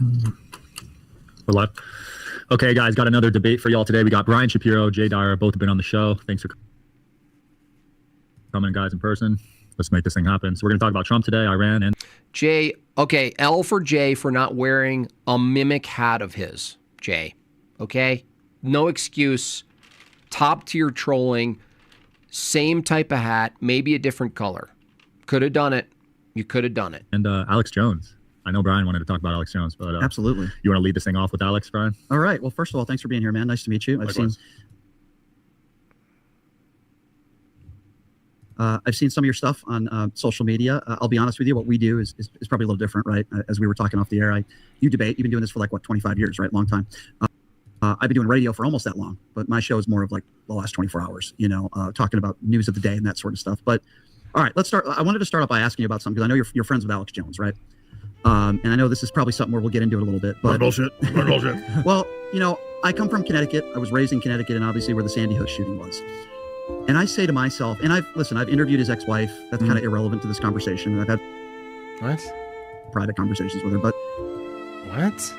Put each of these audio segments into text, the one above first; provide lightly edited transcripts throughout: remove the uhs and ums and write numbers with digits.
We're live. Okay, guys, got another debate for y'all today. We got Brian Shapiro, Jay Dyer, both have been on the show. Thanks for coming, guys, in person. Let's make this thing happen. So we're going to talk about Trump today, Iran, and Jay. Okay, L for Jay for not wearing a mimic hat of his. Jay, okay? No excuse. Top tier trolling. Same type of hat, maybe a different color. Could have done it. You could have done it. And Alex Jones. I know Brian wanted to talk about Alex Jones, but absolutely. You want to lead this thing off with Alex, Brian? All right. Well, first of all, thanks for being here, man. Nice to meet you. I've seen some of your stuff on social media. I'll be honest with you. What we do is probably a little different, right? As we were talking off the air, you debate. You've been doing this for like, what, 25 years, right? Long time. I've been doing radio for almost that long, but my show is more of like the last 24 hours, talking about news of the day and that sort of stuff. But all right, let's start. I wanted to start off by asking you about something because I know you're friends with Alex Jones, right? And I know this is probably something where we'll get into it a little bit. But bullshit. Well, I come from Connecticut. I was raised in Connecticut, and obviously where the Sandy Hook shooting was. And I say to myself, and I've interviewed his ex-wife. That's kind of irrelevant to this conversation. I've had private conversations with her, but what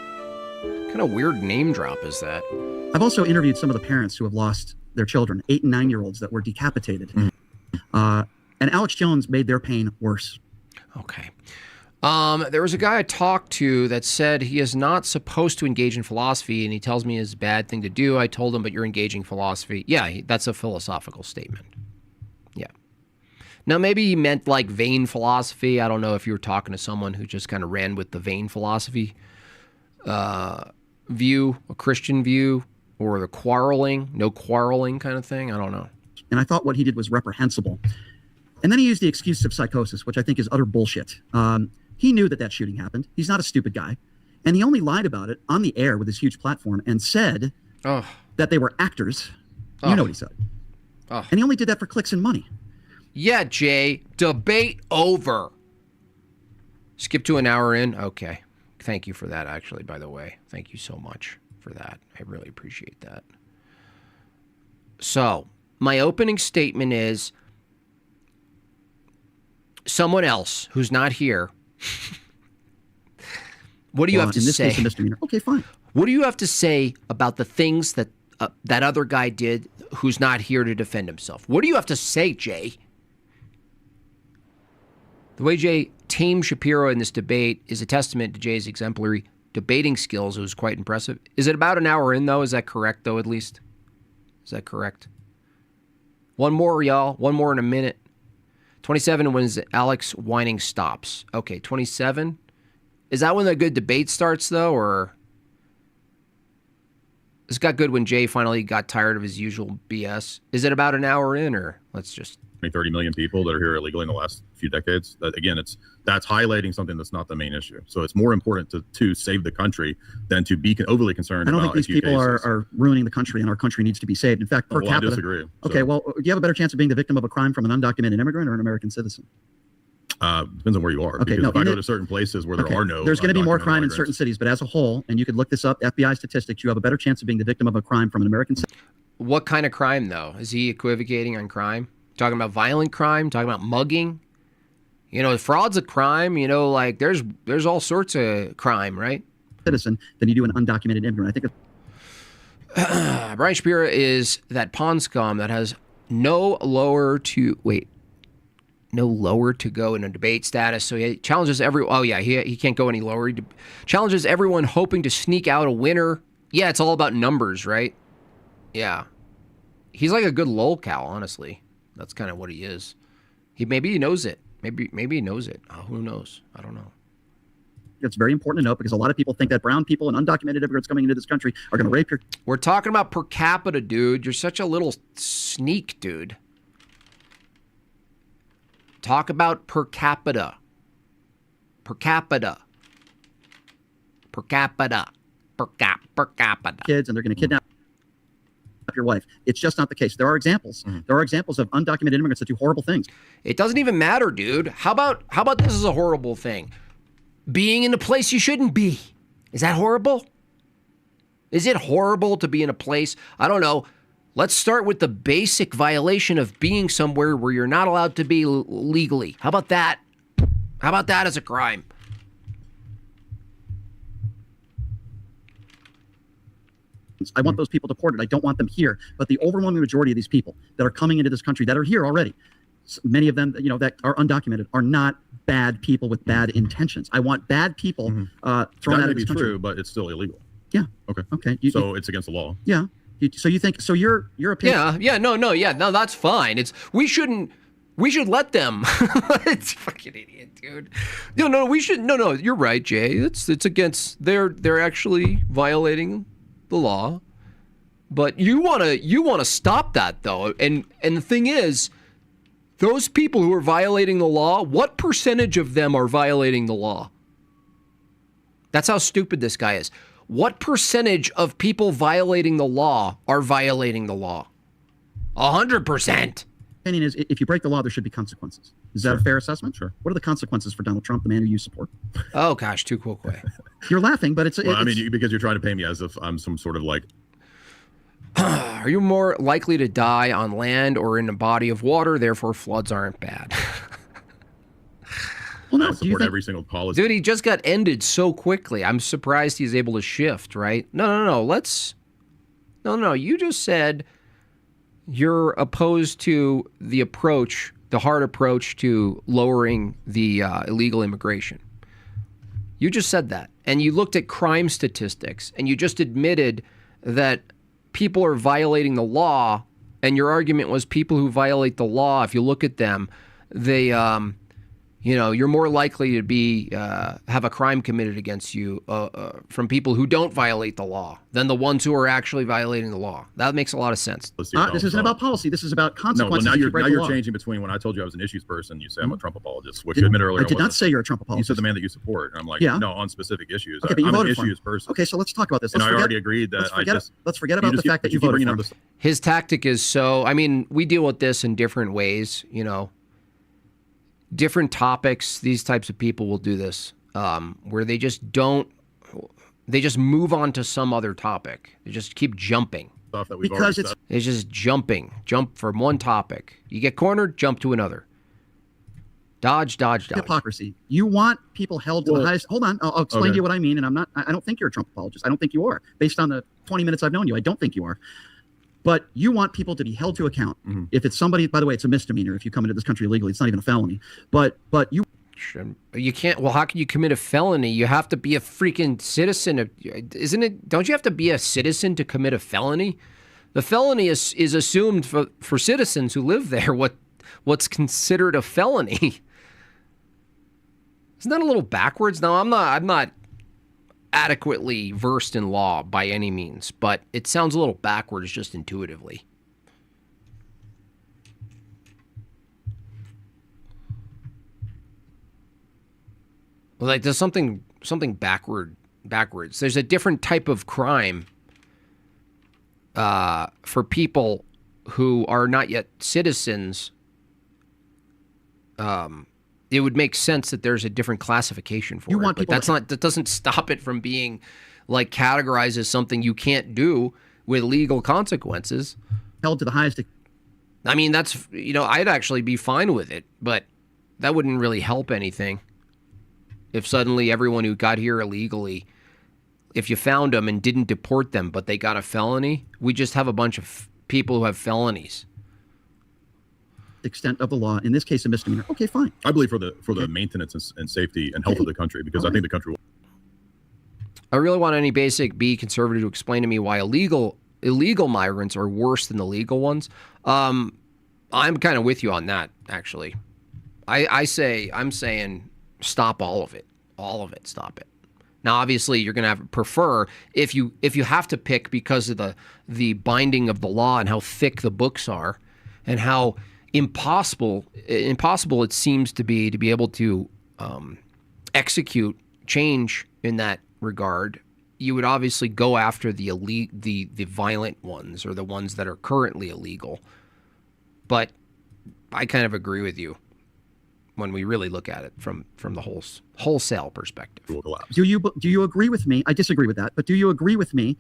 kind of weird name drop is that? I've also interviewed some of the parents who have lost their children, 8- and 9-year-olds that were decapitated. And Alex Jones made their pain worse. Okay. There was a guy I talked to that said he is not supposed to engage in philosophy, and he tells me it's a bad thing to do. I told him, but you're engaging philosophy. Yeah, that's a philosophical statement. Yeah. Now, maybe he meant like vain philosophy. I don't know if you were talking to someone who just kind of ran with the vain philosophy view, a Christian view, or the no quarreling kind of thing. I don't know. And I thought what he did was reprehensible. And then he used the excuse of psychosis, which I think is utter bullshit. He knew that shooting happened. He's not a stupid guy. And he only lied about it on the air with his huge platform and said that they were actors. You know what he said. And he only did that for clicks and money. Yeah, Jay. Debate over. Skip to an hour in? Okay. Thank you for that, actually, by the way. Thank you so much for that. I really appreciate that. So, my opening statement is someone else who's not here. What do you have to say? In this case, a misdemeanor. Okay, fine. What do you have to say about the things that that other guy did who's not here to defend himself? What do you have to say, Jay? The way Jay tamed Shapiro in this debate is a testament to Jay's exemplary debating skills. It was quite impressive. Is it about an hour in, though? Is that correct, though, at least? Is that correct? One more, y'all. One more in a minute. 27 when Alex whining stops. Okay, 27. Is that when the good debate starts, though, or this got good when Jay finally got tired of his usual BS? Is it about an hour in, or let's just 30 million people that are here illegally in the last few decades? That, again, that's highlighting something that's not the main issue. So it's more important to save the country than to be overly concerned. I don't about think these people are ruining the country, and our country needs to be saved. In fact, per capita. I disagree. Okay, well, do you have a better chance of being the victim of a crime from an undocumented immigrant or an American citizen? Depends on where you are. Okay, because if I go to certain places where there are no, there's going to be more crime in certain cities, but as a whole, and you could look this up, FBI statistics, you have a better chance of being the victim of a crime from an American citizen. What kind of crime, though? Is he equivocating on crime? Talking about violent crime? Talking about mugging? Fraud's a crime. Like there's all sorts of crime, right? Citizen than you do an undocumented immigrant. I think Brian Shapiro is that pawn scum that has no lower to go in a debate status. So he challenges he can't go any lower. He challenges everyone hoping to sneak out a winner. Yeah, it's all about numbers, right? Yeah. He's like a good lolcow, honestly. That's kind of what he is. Maybe he knows it. Maybe he knows it. Who knows? I don't know. It's very important to note because a lot of people think that brown people and undocumented immigrants coming into this country are going to rape your... We're talking about per capita, dude. You're such a little sneak, dude. Talk about per capita. Per capita. Per capita. Per capita. Kids, and they're going to kidnap your wife. It's just not the case. There are examples. There are examples of undocumented immigrants that do horrible things. It doesn't even matter, dude. How about this is a horrible thing? Being in a place you shouldn't be. Is that horrible? Is it horrible to be in a place? I don't know. Let's start with the basic violation of being somewhere where you're not allowed to be legally. How about that? How about that as a crime? I want those people deported. I don't want them here. But the overwhelming majority of these people that are coming into this country that are here already, many of them, that are undocumented, are not bad people with bad intentions. I want bad people thrown out of this country. True, but it's still illegal. Yeah. Okay. So it's against the law. Yeah. So you think? So your opinion? No, that's fine. We should let them. It's fucking idiot, dude. We should. No, you're right, Jay. It's against. They're actually violating the law, but you wanna stop that though. And the thing is, those people who are violating the law, what percentage of them are violating the law? That's how stupid this guy is. What percentage of people violating the law are violating the law? 100%. Opinion is, if you break the law, there should be consequences. Is that a fair assessment? Sure. What are the consequences for Donald Trump, the man who you support? Oh gosh, too quick way. You're laughing, but it's. Well, because you're trying to pay me as if I'm some sort of like. Are you more likely to die on land or in a body of water? Therefore, floods aren't bad. Well, no, I support every single policy. Dude, he just got ended so quickly. I'm surprised he's able to shift, right? No. No. You just said you're opposed to the hard approach to lowering the illegal immigration. You just said that. And you looked at crime statistics, and you just admitted that people are violating the law, and your argument was people who violate the law, if you look at them, they you're more likely to be have a crime committed against you from people who don't violate the law than the ones who are actually violating the law. That makes a lot of sense. This isn't about policy. This is about consequences. No, well, now you're changing between when I told you I was an issues person, you say I'm a Trump apologist, which you admitted earlier. I did not say you're a Trump apologist. You said the man that you support. And I'm like, no, on specific issues. Okay, but you I'm voted an for him. issues person. Okay, so let's talk about this. And I already agreed that let's forget about the fact that you voted for him. His tactic is we deal with this in different ways, different topics. These types of people will do this, where they just move on to some other topic. They just keep jumping. Because it's just jump from one topic. You get cornered, jump to another. Dodge. Hypocrisy. You want people held to the highest. Hold on, I'll explain to you what I mean. And I don't think you're a Trump apologist. I don't think you are. Based on the 20 minutes I've known you, I don't think you are. But you want people to be held to account. Mm-hmm. If it's somebody, by the way, it's a misdemeanor if you come into this country illegally. It's not even a felony. But you can't. Well, how can you commit a felony? You have to be a freaking citizen. Isn't it? Don't you have to be a citizen to commit a felony? The felony is assumed for citizens who live there. What's considered a felony? Isn't that a little backwards? No, I'm not adequately versed in law by any means, but it sounds a little backwards just intuitively. Like there's something backwards. There's a different type of crime for people who are not yet citizens. It would make sense that there's a different classification for it, but that doesn't stop it from being like categorized as something you can't do with legal consequences. Held to the highest. I mean, that's, I'd actually be fine with it, but that wouldn't really help anything. If suddenly everyone who got here illegally, if you found them and didn't deport them, but they got a felony, we just have a bunch of people who have felonies. Extent of the law, in this case a misdemeanor. Okay, fine. I believe for the maintenance and safety and health of the country, because I think the country will. I really want any basic B conservative to explain to me why illegal migrants are worse than the legal ones. I'm kind of with you on that, actually. I'm saying stop all of it. Stop it. Now, obviously, you're going to prefer if you have to pick because of the binding of the law and how thick the books are, and how impossible it seems to be able to execute change in that regard. You would obviously go after the violent ones, or the ones that are currently illegal. But I kind of agree with you when we really look at it from the wholesale perspective. Do you agree with me? I disagree with that, but do you agree with me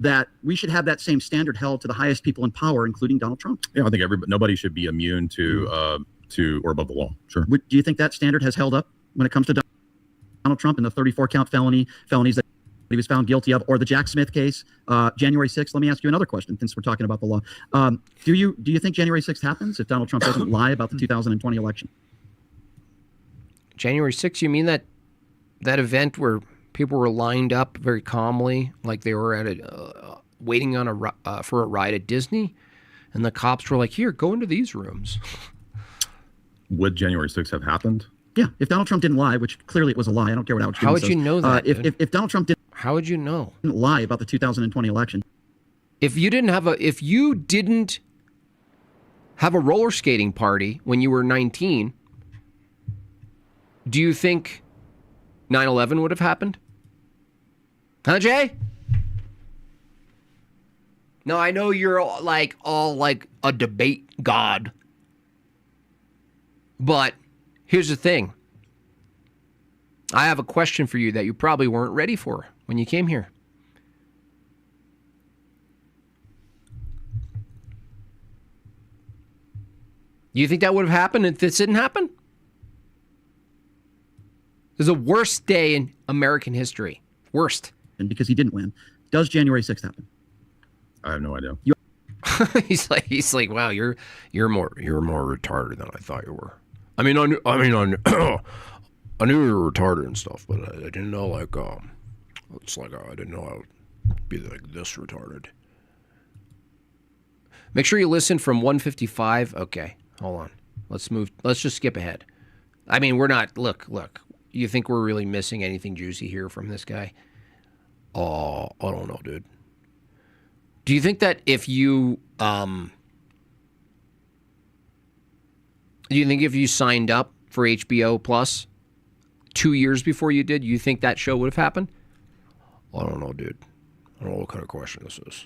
that we should have that same standard held to the highest people in power, including Donald Trump? Yeah, I think nobody should be immune to or above the law. Sure. Do you think that standard has held up when it comes to Donald Trump and the 34 count felonies that he was found guilty of, or the Jack Smith case, January 6th. Let me ask you another question, since we're talking about the law. Do you think January 6th happens if Donald Trump doesn't lie about the 2020 election? January 6th, you mean that event where people were lined up very calmly, like they were at waiting on for a ride at Disney, and the cops were like, "Here, go into these rooms." Would January 6th have happened? Yeah, if Donald Trump didn't lie, which clearly it was a lie. I don't care what Alex How Jones would you says. know that? If Donald Trump How would you know? didn't lie about the 2020 election, If you didn't have a roller skating party when you were 19, do you think 9/11 would have happened? Huh, Jay? No, I know you're all like a debate god. But here's the thing. I have a question for you that you probably weren't ready for when you came here. You think that would have happened if this didn't happen? This is the worst day in American history. Worst. and because he didn't win, does January 6th happen? I have no idea. he's like, wow, you're more retarded than I thought you were. I knew you were retarded and stuff, but I didn't know I didn't know I would be like this retarded. Make sure you listen from 155. Okay, hold on. Let's move. Let's just skip ahead. I mean, we're not. Look. You think we're really missing anything juicy here from this guy? Oh, I don't know, dude. Do you think that if you signed up for HBO Plus 2 years before you did, you think that show would have happened? I don't know, dude. I don't know what kind of question this is.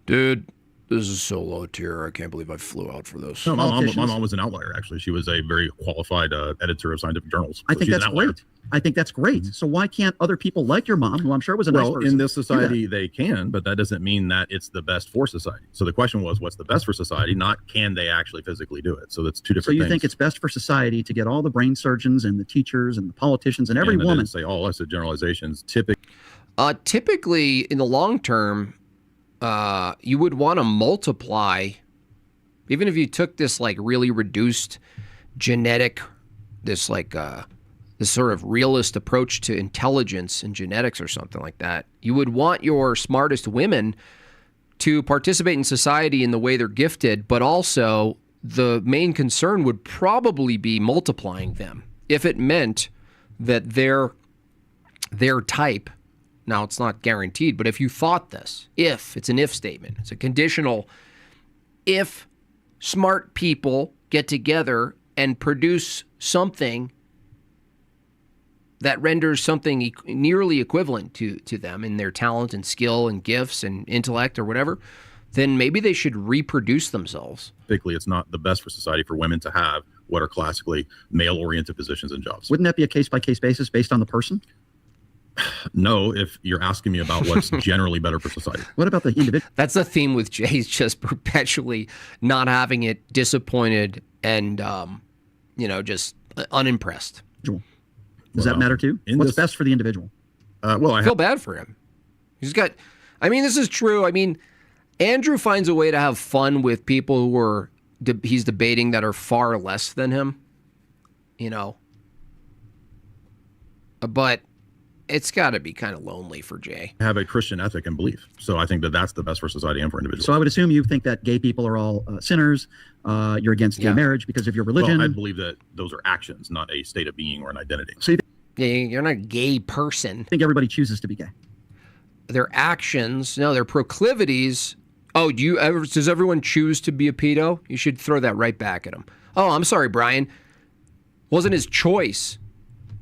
Dude, this is so low tier. I can't believe I flew out for this. No, my mom was an outlier, actually. She was a very qualified editor of scientific journals. I think that's great. I think that's great. So why can't other people like your mom, who I'm sure was a nice person, in this society they can, but that doesn't mean that it's the best for society. So the question was, what's the best for society? Not can they actually physically do it? So that's two different things. So you think it's best for society to get all the brain surgeons and the teachers and the politicians and every woman? Say all. I said generalizations. Typically, in the long term, you would want to multiply, even if you took this like really reduced genetic, this sort of realist approach to intelligence and genetics or something like that. You would want your smartest women to participate in society in the way they're gifted, but also the main concern would probably be multiplying them. If it meant that their type, now it's not guaranteed, but if you thought this, if, it's an if statement, it's a conditional, if smart people get together and produce something that renders something nearly equivalent to them in their talent and skill and gifts and intellect or whatever, then maybe they should reproduce themselves. Typically, it's not the best for society for women to have what are classically male-oriented positions and jobs. Wouldn't that be a case-by-case basis based on the person? No, if you're asking me about what's generally better for society. What about the individual? That's the theme with Jay's just perpetually not having it, disappointed, and just unimpressed. Does that matter too? What's best for the individual? I feel bad for him. He's got, this is true. Andrew finds a way to have fun with people who he's debating that are far less than him, but it's got to be kind of lonely for Jay. I have a Christian ethic and belief. So I think that that's the best for society and for individuals. So I would assume you think that gay people are all sinners. You're against gay marriage because of your religion. Well, I believe that those are actions, not a state of being or an identity. So you're not a gay person. I think everybody chooses to be gay. Their actions, no, their proclivities. Oh, does everyone choose to be a pedo? You should throw that right back at him. Oh, I'm sorry, Brian. Wasn't his choice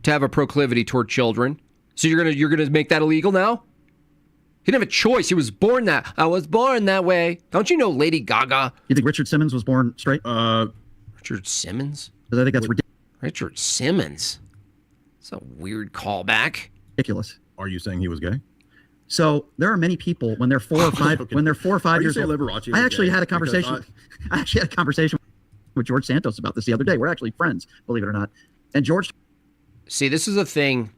to have a proclivity toward children. So you're gonna make that illegal now? He didn't have a choice. He was born that. I was born that way. Don't you know Lady Gaga? You think Richard Simmons was born straight? Richard Simmons? Because I think that's ridiculous. Richard Simmons? It's a weird callback. Ridiculous. Are you saying he was gay? So there are many people when they're 4 or 5 Okay. when they're 4 or 5 years old. I actually had a conversation. I actually had a conversation with George Santos about this the other day. We're actually friends, believe it or not. And George. See, this is a thing.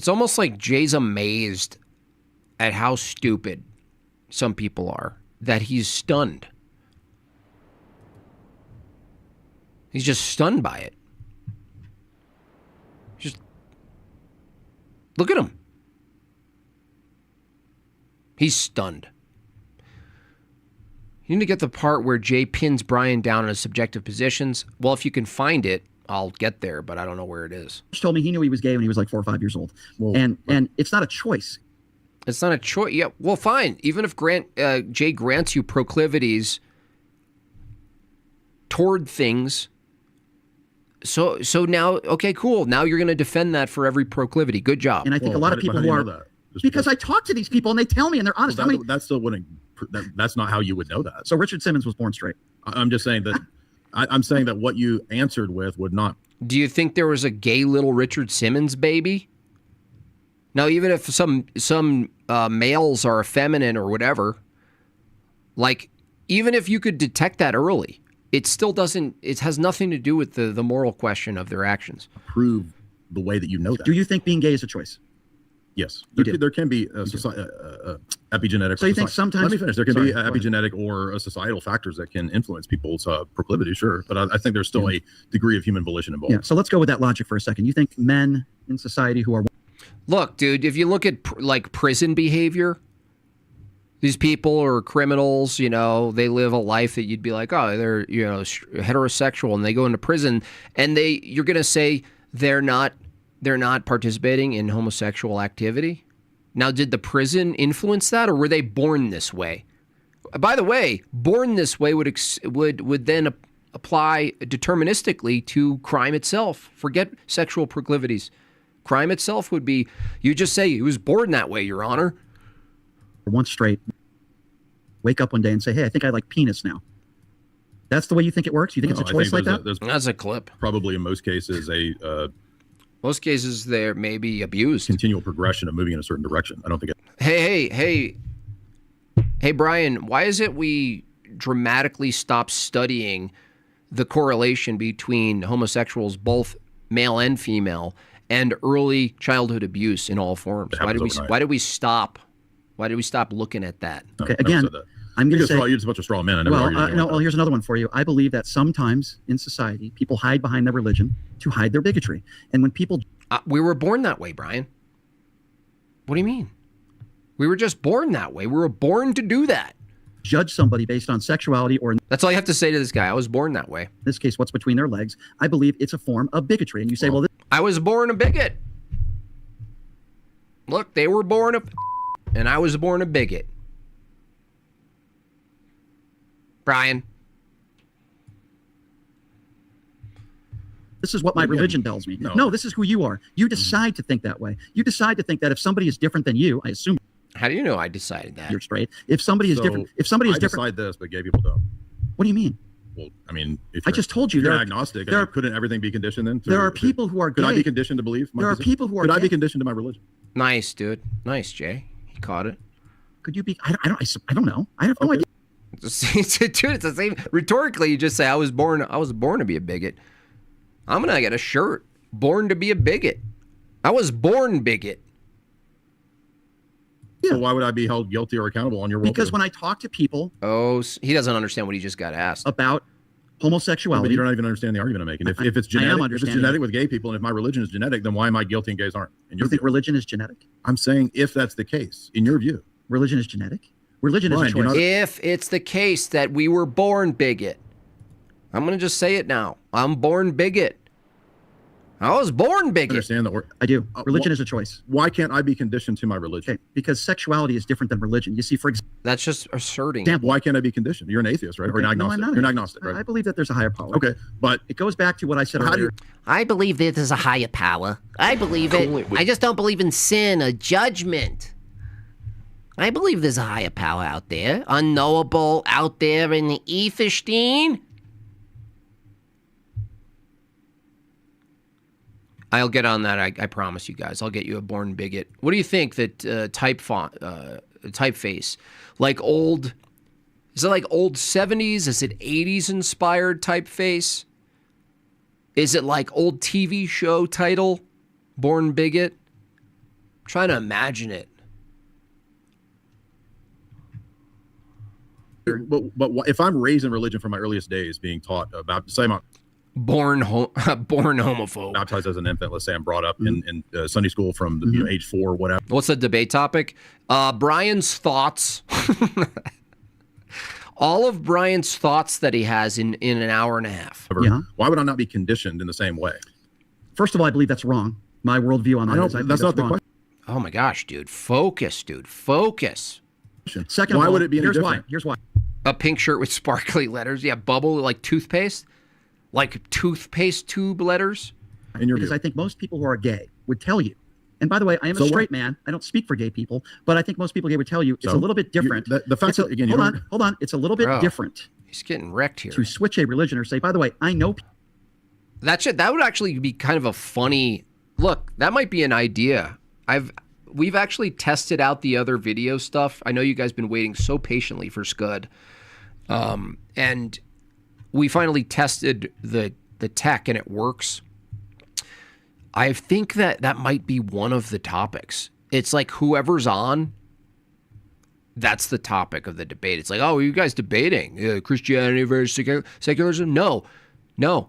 It's almost like Jay's amazed at how stupid some people are, that he's stunned. He's just stunned by it. Just look at him. He's stunned. You need to get the part where Jay pins Brian down on his subjective positions. Well, if you can find it, I'll get there, but I don't know where it is. He told me he knew he was gay when he was like 4 or 5 years old. Well, and it's not a choice. It's not a choice. Yeah, well, fine. Even if Jay grants you proclivities toward things, so now, okay, cool. Now you're going to defend that for every proclivity. Good job. And I think a lot of people who are, because I talk to these people and they tell me and they're honest. Well, that still wouldn't. That's not how you would know that. So Richard Simmons was born straight. I'm just saying that. I'm saying that what you answered with would not. Do you think there was a gay little Richard Simmons baby? Now, even if some males are effeminate or whatever, like, even if you could detect that early, it still doesn't. It has nothing to do with the moral question of their actions. Prove the way that you know that. Do you think being gay is a choice? Yes, there can be epigenetic. So you think sometimes? Let me finish. There can be epigenetic or societal factors that can influence people's proclivity, sure, but I think there's still a degree of human volition involved. Yeah. So let's go with that logic for a second. You think men in society who are Look, dude, if you look at like prison behavior, these people are criminals, you know, they live a life that you'd be like, oh, they're, you know, heterosexual, and they go into prison and you're going to say they're not participating in homosexual activity. Now, did the prison influence that, or were they born this way? By the way, born this way would then apply deterministically to crime itself. Forget sexual proclivities. Crime itself would be, you just say he was born that way, Your Honor. once straight, wake up one day and say, hey, I think I like penis now. That's the way you think it works? You think it's a choice like that? That's a clip. Probably in most cases most cases there may be abused. Continual progression of moving in a certain direction. I don't think Hey, Brian, why is it we dramatically stop studying the correlation between homosexuals, both male and female, and early childhood abuse in all forms? Why did we stop looking at that? Okay, again, I'm going to say, you're just a bunch of straw men. Well, here's another one for you. I believe that sometimes in society, people hide behind their religion to hide their bigotry. And when people... we were born that way, Brian. What do you mean? We were just born that way. We were born to do that. Judge somebody based on sexuality or... That's all you have to say to this guy. I was born that way. In this case, what's between their legs. I believe it's a form of bigotry. And you say, I was born a bigot. Look, they were born and I was born a bigot. Brian. This is what my religion tells me. No, this is who you are. You decide to think that way. You decide to think that if somebody is different than you, I assume. How do you know I decided that? You're straight. If somebody is different, I decide this, but gay people don't. What do you mean? Well, I mean, if I just told you, you're agnostic. Couldn't everything be conditioned then? There are people who are gay. Could I be conditioned to believe? There are people who are. Could I be conditioned to my religion? Nice, dude. Nice, Jay. He caught it. Could you be? I don't know. I have no idea. Dude, it's the same. Rhetorically, you just say, I was born to be a bigot. I'm going to get a shirt. Born to be a bigot. I was born bigot. So why would I be held guilty or accountable on your world? Because when I talk to people... Oh, he doesn't understand what he just got asked. About homosexuality. But you don't even understand the argument I'm making. If it's genetic with gay people, and if my religion is genetic, then why am I guilty and gays aren't? You think religion is genetic? I'm saying if that's the case, in your view. Religion is genetic? Religion is a choice. If it's the case that we were born bigot. I'm going to just say it now. I'm born bigot. I was born bigot. I understand that word. I do. Religion is a choice. Why can't I be conditioned to my religion? Okay, because sexuality is different than religion. You see, for example... That's just asserting. Why can't I be conditioned? You're an atheist, right? Okay. Or an agnostic? No, I'm not. You're an agnostic, right? I believe that there's a higher power. Okay, but... It goes back to what I said earlier. I believe that there's a higher power. I believe it. I just don't believe in sin or judgment. I believe there's a higher power out there. Unknowable out there in the Etherstein. I'll get on that. I promise you guys. I'll get you a born bigot. What do you think that typeface, like old? Is it like old 70s? Is it 80s inspired typeface? Is it like old TV show title, born bigot? trying to imagine it. But if I'm raised in religion from my earliest days, being taught about, say I'm Born homophobe. baptized as an infant, let's say I'm brought up in Sunday school from age 4 or whatever. What's the debate topic? Brian's thoughts. All of Brian's thoughts that he has in an hour and a half. Yeah. Why would I not be conditioned in the same way? First of all, I believe that's wrong. My worldview on that is I think that's not the wrong. question. Oh my gosh, dude. Focus, dude. Focus. Second Why of all, would it be any here's different? why. Here's why. A pink shirt with sparkly letters. Yeah, bubble like toothpaste. Like toothpaste tube letters. In your Because view. I think most people who are gay would tell you. And by the way, I am So a what? straight man. I don't speak for gay people, but I think most people gay would tell you it's So? a little bit different. The fact It's a- that, again, you hold on. It's a little bit Bro. different He's getting wrecked here. to switch a religion or say, by the way, I know people. That would actually be kind of a funny look. That might be an idea. We've actually tested out the other video stuff. I know you guys been waiting so patiently for Scud, and we finally tested the tech and it works. I think that might be one of the topics. It's like whoever's on, that's the topic of the debate. It's like, oh, are you guys debating Christianity versus secularism? No.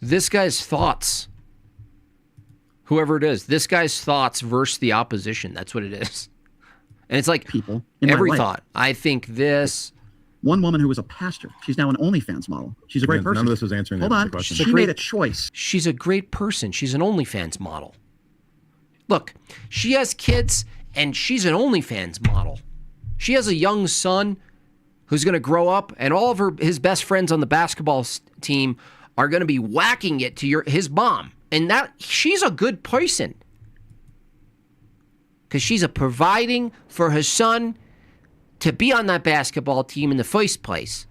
This guy's thoughts. Whoever it is, this guy's thoughts versus the opposition. That's what it is. And it's like People in my every life. thought. I think this. One woman who was a pastor. She's now an OnlyFans model. She's a great Again, person. none of this is answering Hold the on. question. She made a choice. She's a great person. She's an OnlyFans model. Look, she has kids and she's an OnlyFans model. She has a young son who's going to grow up, and all of his best friends on the basketball team are going to be whacking it to his mom. And that she's a good person. Because she's providing for her son to be on that basketball team in the first place.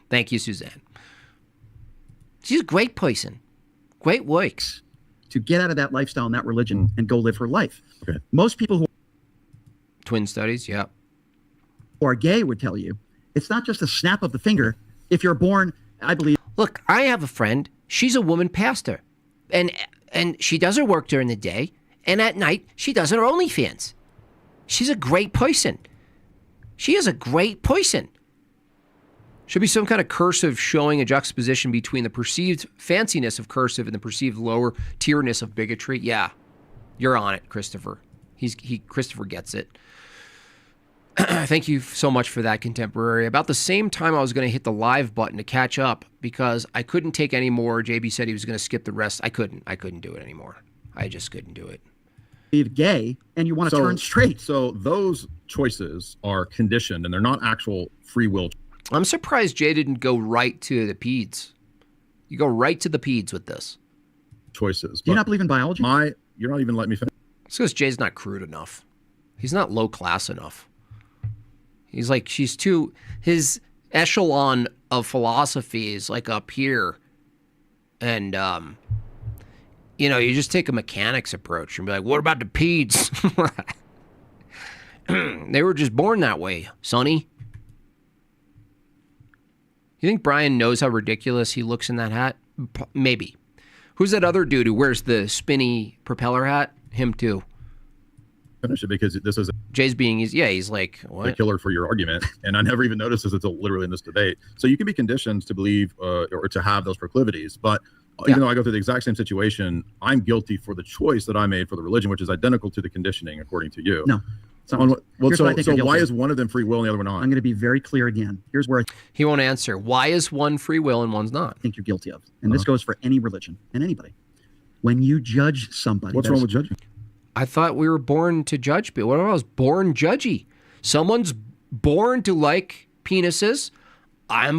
Thank you, Suzanne. She's a great person. Great works. To get out of that lifestyle and that religion and go live her life. Okay. Most people who Twin studies, yeah. are gay would tell you it's not just a snap of the finger. If you're born, I believe. Look, I have a friend. She's a woman pastor. And she does her work during the day. And at night, she does her OnlyFans. She's a great person. She is a great person. Should be some kind of cursive showing a juxtaposition between the perceived fanciness of cursive and the perceived lower tierness of bigotry. Yeah, you're on it, Christopher. Christopher gets it. Thank you so much for that, Contemporary. About the same time I was going to hit the live button to catch up because I couldn't take any more. JB said he was going to skip the rest. I couldn't do it anymore. I just couldn't do it. Gay and you want to turn straight. So those choices are conditioned and they're not actual free will. I'm surprised Jay didn't go right to the peds. You go right to the peds with this. Choices. Do you not believe in biology? You're not even letting me finish. It's because Jay's not crude enough. He's not low class enough. He's like, his echelon of philosophy is like up here. And, you just take a mechanics approach and be like, what about the peds? They were just born that way, Sonny. You think Brian knows how ridiculous he looks in that hat? Maybe. Who's that other dude who wears the spinny propeller hat? Him too. Finish it because this is Jay's he's like, a what? killer for your argument. And I never even noticed this until literally in this debate. So you can be conditioned to believe or to have those proclivities. But even though I go through the exact same situation, I'm guilty for the choice that I made for the religion, which is identical to the conditioning, according to you. No. So Here's what I think you're why guilty is one of them free will and the other one not? I'm going to be very clear again. Here's where I He won't answer. Why is one free will and one's not? think you're guilty of. And this goes for any religion and anybody. When you judge somebody. What's wrong with judging? I thought we were born to judge people. What if I was born judgy? Someone's born to like penises. I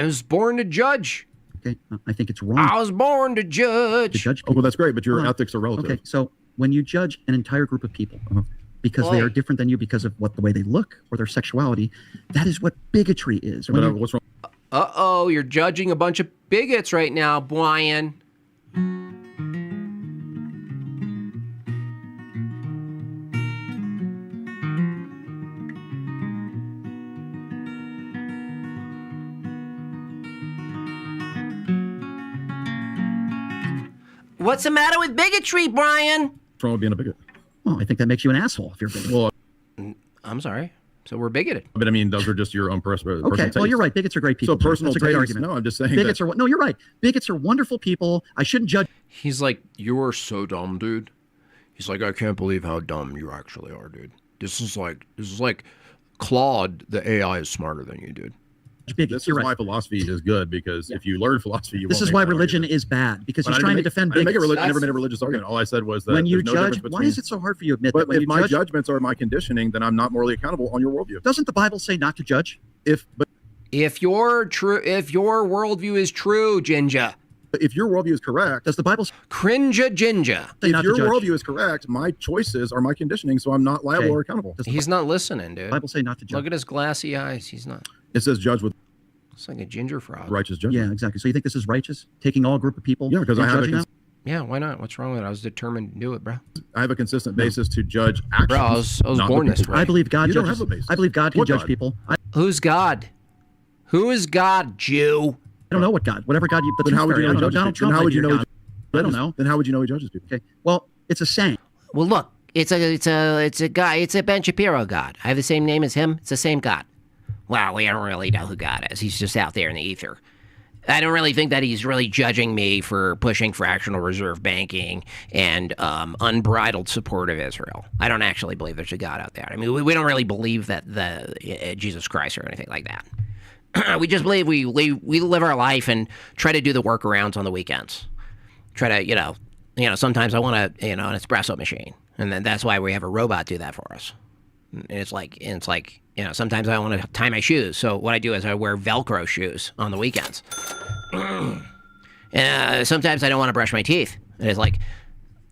was born to judge. Okay. I think it's wrong I was born to to judge. judge Oh, people. well, that's great, but your Hold on. ethics are relative. Okay. So when you judge an entire group of people because they Boy. are different than you because of the way they look or their sexuality, that is what bigotry is. When But you- what's wrong? Uh-oh, you're judging a bunch of bigots right now, Brian. What's the matter with bigotry, Brian? What's wrong with being a bigot? Well, I think that makes you an asshole if you're bigoted. Well, I'm sorry. So we're bigoted. but I mean, those are just your own personal. Okay, well, you're right. Bigots are great people. So personal That's a great taste, argument. no, I'm just saying Bigots that, are no, you're right. Bigots are wonderful people. I shouldn't judge. He's like, you are so dumb, dude. He's like, I can't believe how dumb you actually are, dude. This is like Claude, the AI is smarter than you, dude. Bigots. this is You're why right. philosophy is good, because if you learn philosophy, you This won't is make why that religion argument. is bad, because But he's I trying to didn't defend I didn't make a bigots. I never made a religious argument. All I said was that When you there's no judge, difference why between- is it so hard for you to admit But that when if you my judge? judgments are my conditioning, then I'm not morally accountable on your worldview. Doesn't the Bible say not to judge? But If your worldview is true, Jinja, if your worldview is correct, Does the Bible say crinja Jinja. not if your to judge? worldview is correct, my choices are my conditioning, so I'm not liable Okay. or accountable. Does the He's not listening, dude. Bible say not to judge? Look at his glassy eyes. He's not. It says judge with It's like a ginger frog. righteous judgment. Yeah, exactly. So you think this is righteous? Taking all group of people? Yeah, because and I have a judging them? Yeah, why not? What's wrong with it? I was determined to do it, bro. I have a consistent basis to judge actions. Bro, I was not born the this people. way. I believe God You don't judges. have a basis. I believe God can What judge God? people. I Who's God? Who is God, Jew? don't know what God. Whatever God you. The Then how would tooth you fairy, know I he don't know. judges Donald people? Then Trump how might would be you your know? God. I don't know. Then how would you know he judges people? Okay. Well, it's a saying. Well, look, it's a guy. It's a Ben Shapiro God. I have the same name as him. It's the same God. Well, we don't really know who God is. He's just out there in the ether. I don't really think that he's really judging me for pushing fractional reserve banking and unbridled support of Israel. I don't actually believe there's a God out there. I mean, we don't really believe that Jesus Christ or anything like that. We just believe we live our life and try to do the workarounds on the weekends. Try to, you know, sometimes I want an espresso machine, and then that's why we have a robot do that for us. And it's like, you know, sometimes I want to tie my shoes. So what I do is I wear Velcro shoes on the weekends. And sometimes I don't want to brush my teeth. And it's like,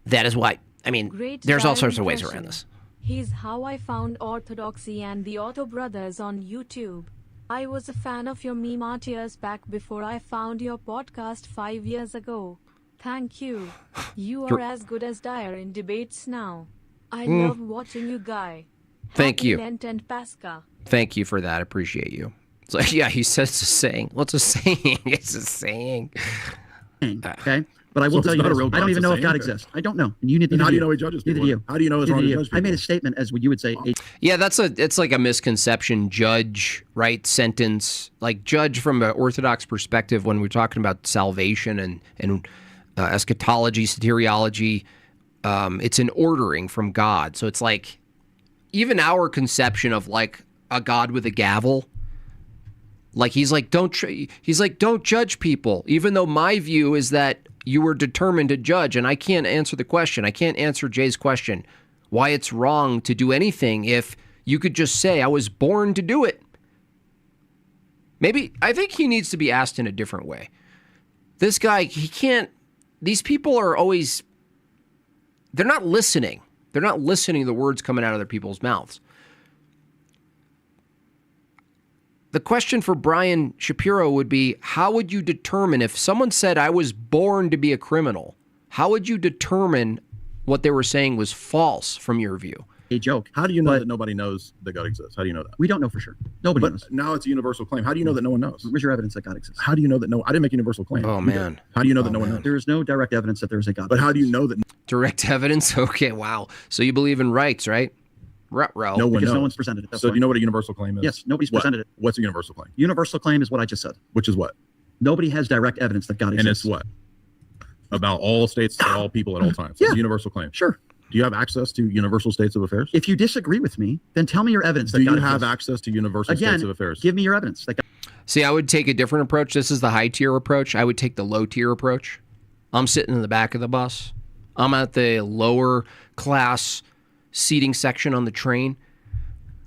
that is why, I mean, Great there's all style sorts of ways impression. around this. He's how I found Orthodoxy and the Otto Brothers on YouTube. I was a fan of your meme art years back before I found your podcast 5 years ago. Thank you. You are as good as Dyer in debates now. I love watching you guy. Thank Happy you. Lent and Pascha. Thank you for that. I appreciate you. It's like, yeah, he says it's a saying. What's a saying? It's a saying. Okay. But I will So tell it's you not a this. real I God, don't it's even a know if God saying? exists. I don't know. And you need to Then how do you know he judges Neither people? do you. How do you know it's Neither wrong do to you. judge I made people? a statement as what you would say. Yeah, it's like a misconception. Judge, right? Sentence, like judge from an Orthodox perspective when we're talking about salvation and eschatology, soteriology. It's an ordering from God. So it's like even our conception of like a God with a gavel. Like he's like don't judge people, even though my view is that you were determined to judge, and I can't answer the question. I can't answer Jay's question, why it's wrong to do anything if you could just say I was born to do it. Maybe I think he needs to be asked in a different way. This guy, he can't. These people are always. They're not listening. They're not listening to the words coming out of their people's mouths. The question for Brian Shapiro would be, how would you determine if someone said I was born to be a criminal, how would you determine what they were saying was false from your view? A joke. How do you know But- that nobody knows that God exists? How do you know that? We don't know for sure. Nobody But knows. now it's a universal claim. How do you know that no one knows? Where's your evidence that God exists? How do you know that no? I didn't make a universal claim. Oh, You man. did. How do you know that Oh, no one man. knows? There is no direct evidence that there is a God. But how do you know that Direct evidence? Okay, wow. So you believe in rights, right? Ruh-roh. no one Because knows? no one's presented it. That's So why. do you know what a universal claim is? Yes, nobody's What? presented it. What's a universal claim? Universal claim is what I just said. Which is what? Nobody has direct evidence that God And exists. it's what? About all states, all people at all times. Yeah. It's a universal claim. Sure. Do you have access to universal states of affairs? If you disagree with me, then tell me your evidence that Do God you have exists. access to universal Again, states of affairs? give me your evidence that God. See, I would take a different approach. This is the high tier approach. I would take the low tier approach. I'm sitting in the back of the bus. I'm at the lower class seating section on the train.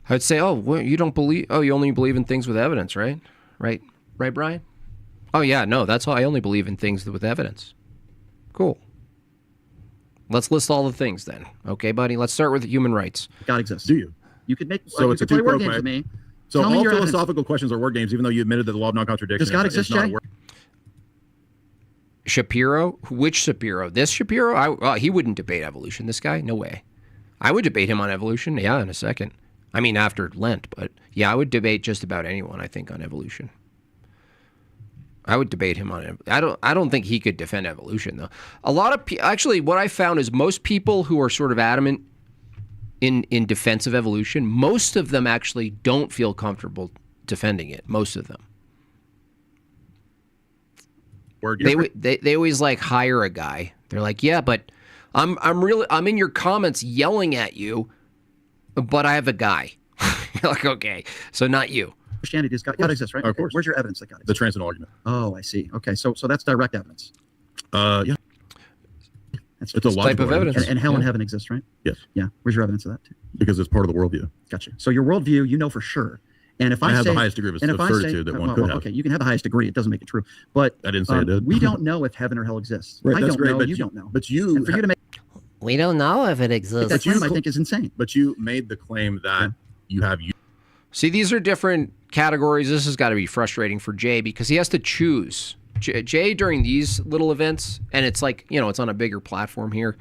I'd say, oh, well, you don't believe, oh, you only believe in things with evidence, right? Right, Brian? Oh, yeah, no, that's all. I only believe in things with evidence. Cool. Let's list all the things then. Okay, buddy, let's start with human rights. God exists. Do you? You could make. So you it's a could play two word pro games play. with me. So Tell me all your evidence. philosophical questions are word games, even though you admitted that the law of non-contradiction Does God is exist, not a Jay? word. Shapiro? Which Shapiro? This Shapiro? He wouldn't debate evolution. This guy? No way. I would debate him on evolution. Yeah, in a second. I mean, after Lent, but yeah, I would debate just about anyone, I think, on evolution. I would debate him on it. I don't think he could defend evolution though. A lot of actually, what I found is most people who are sort of adamant in defense of evolution, most of them actually don't feel comfortable defending it. Most of them. They always like hire a guy. They're like, yeah, but I'm in your comments yelling at you, but I have a guy. You're like, okay, so not you. Christianity does God exists, right? Of course. Where's your evidence that God exists? The transcendental argument. Oh, I see. Okay, so that's direct evidence. Yeah. That's It's a type logical of evidence. And hell and heaven exist, right? Yes. Yeah. Where's your evidence of that? Because it's part of the worldview. Gotcha. So your worldview, you know for sure. And if I have say, the highest degree of and if I say, certitude that one could have. okay, you can have the highest degree. It doesn't make it true. But I didn't say it did. we don't know if heaven or hell exists. Right, I that's don't great, know. but You don't know. But you, And for you to make We don't know if it exists. that claim, I think, is insane. but you made the claim that you have See, these are different categories. This has got to be frustrating for Jay because he has to choose. Jay, during these little events, and it's like, it's on a bigger platform here,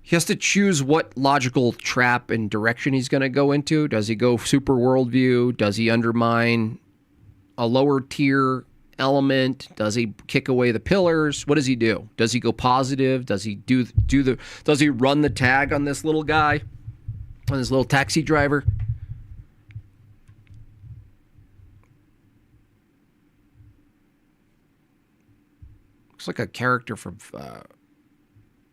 he has to choose what logical trap and direction he's going to go into. Does he go super worldview? Does he undermine a lower tier element? Does he kick away the pillars? What does he do? Does he go positive? Does he does he run the tag on this little guy, on this little taxi driver? Looks like a character from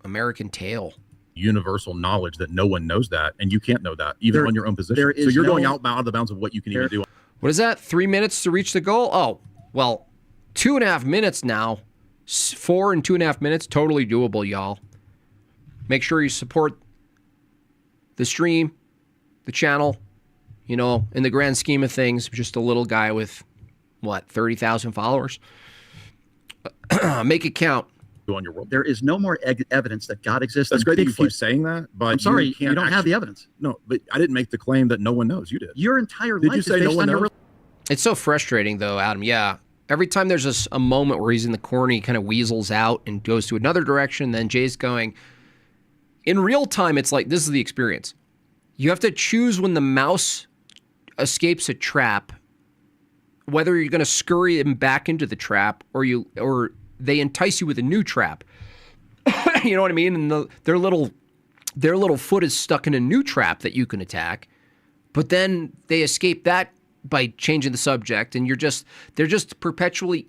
American Tail. universal knowledge that no one knows that, and you can't know that even on your own position. So you're going out of the bounds of what you can even do. What is that? 3 minutes to reach the goal? Oh, well, 2.5 minutes now. 4 and 2.5 minutes, totally doable, y'all. Make sure you support the stream, the channel. In the grand scheme of things, just a little guy with, 30,000 followers? Make it count. On your world. There is no more evidence that God exists. That's great that you keep Bigfoot. saying that, but I'm sorry, you don't can't have the evidence. No, but I didn't make the claim that no one knows. You did. Your entire Did life you is say based no one on your knows? It's so frustrating, though, Adam. Yeah. Every time there's a moment where he's in the corner, he kind of weasels out and goes to another direction. Then Jay's going. In real time, it's like, this is the experience. You have to choose when the mouse escapes a trap, whether you're going to scurry him back into the trap or they entice you with a new trap. You know what I mean? And their little foot is stuck in a new trap that you can attack, but then they escape that by changing the subject, and they're just perpetually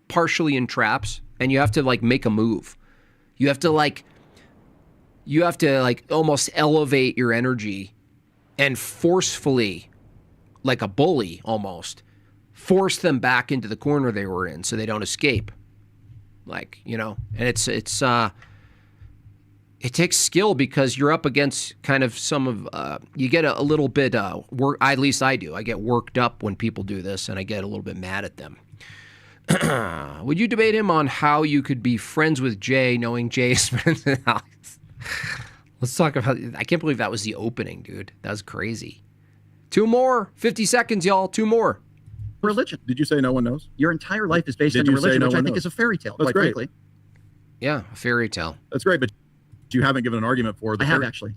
partially in traps, and you have to make a move. You have to almost elevate your energy and forcefully, like a bully almost, force them back into the corner they were in so they don't escape. And it takes skill because you're up against kind of you get a little bit work. At least I do. I get worked up when people do this, and I get a little bit mad at them. Would you debate him on how you could be friends with Jay, knowing Jay is friends with Alex? Let's talk about. I can't believe that was the opening, dude. That was crazy. 2 more, 50 seconds, y'all. 2 more. Religion. Did you say no one knows? Your entire life is based Did on your you say religion, no which I one think knows? is a fairy tale, That's quite great. frankly. Yeah, a fairy tale. That's great, but you haven't given an argument for the. I have actually.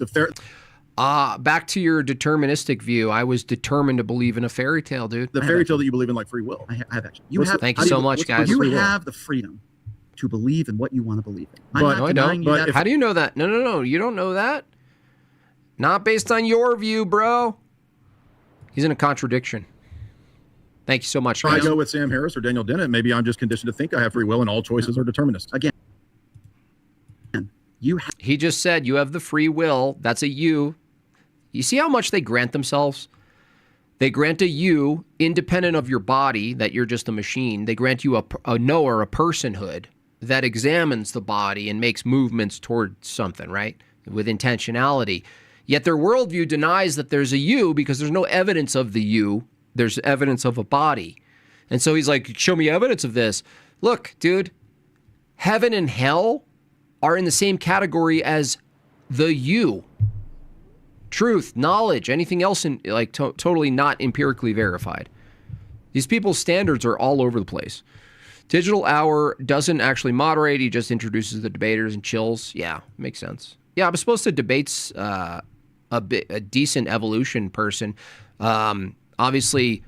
Back to your deterministic view. I was determined to believe in a fairy tale, dude. The fairy tale that you believe in, like free will. I have actually. Thank you so much, guys. You have the freedom to believe in what you want to believe in. I'm But- not No, I denying don't. you that. How do you know that? No. You don't know that. Not based on your view, bro. He's in a contradiction. Thank you so much, If I guys. go with Sam Harris or Daniel Dennett, maybe I'm just conditioned to think I have free will and all choices are determinist. Again, you have He just said you have the free will. That's a you. You see how much they grant themselves? They grant a you independent of your body, that you're just a machine. They grant you a knower, a personhood that examines the body and makes movements toward something, right? With intentionality. Yet their worldview denies that there's a you because there's no evidence of the you. There's evidence of a body. And so he's like, show me evidence of this. Look, dude, heaven and hell are in the same category as the you. Truth, knowledge, anything else totally not empirically verified. These people's standards are all over the place. Digital Hour doesn't actually moderate. He just introduces the debaters and chills. Yeah, makes sense. Yeah, I'm supposed to debate a decent evolution person. Obviously,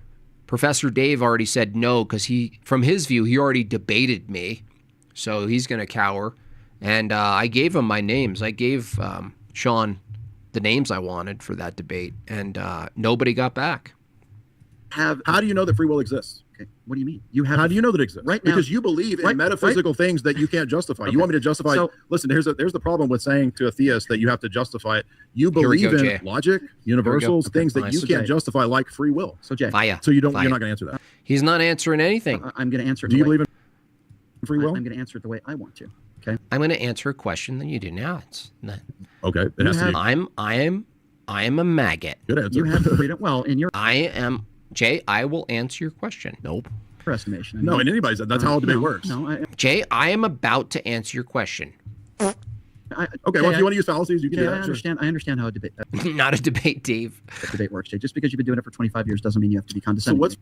Professor Dave already said no because from his view, he already debated me. So he's going to cower. And I gave him my names. I gave Sean the names I wanted for that debate, and nobody got back. How do you know that free will exists? Okay. What do you mean? How do you know that it exists? Right now, because you believe in metaphysical things that you can't justify. Okay. You want me to justify? Listen, there's the problem with saying to a theist that you have to justify it. You believe in logic, universals, things that you can't justify, like free will. So Jay, so you're not going to answer that. He's not answering anything. I'm going to answer it. Do you believe in free will? I'm going to answer it the way I want to. Okay. I'm going to answer a question that you didn't ask. Okay. It has to be. I am a maggot. Good answer. You have the freedom. Well, in your Jay, I will answer your question. Nope. Estimation. No, in anybody's. That's how a debate works. Jay, I am about to answer your question. Okay. Well, if you want to use fallacies, you can do that. I understand how a debate. Not a debate, Dave. A debate works, Jay. Just because you've been doing it for 25 years doesn't mean you have to be condescending. So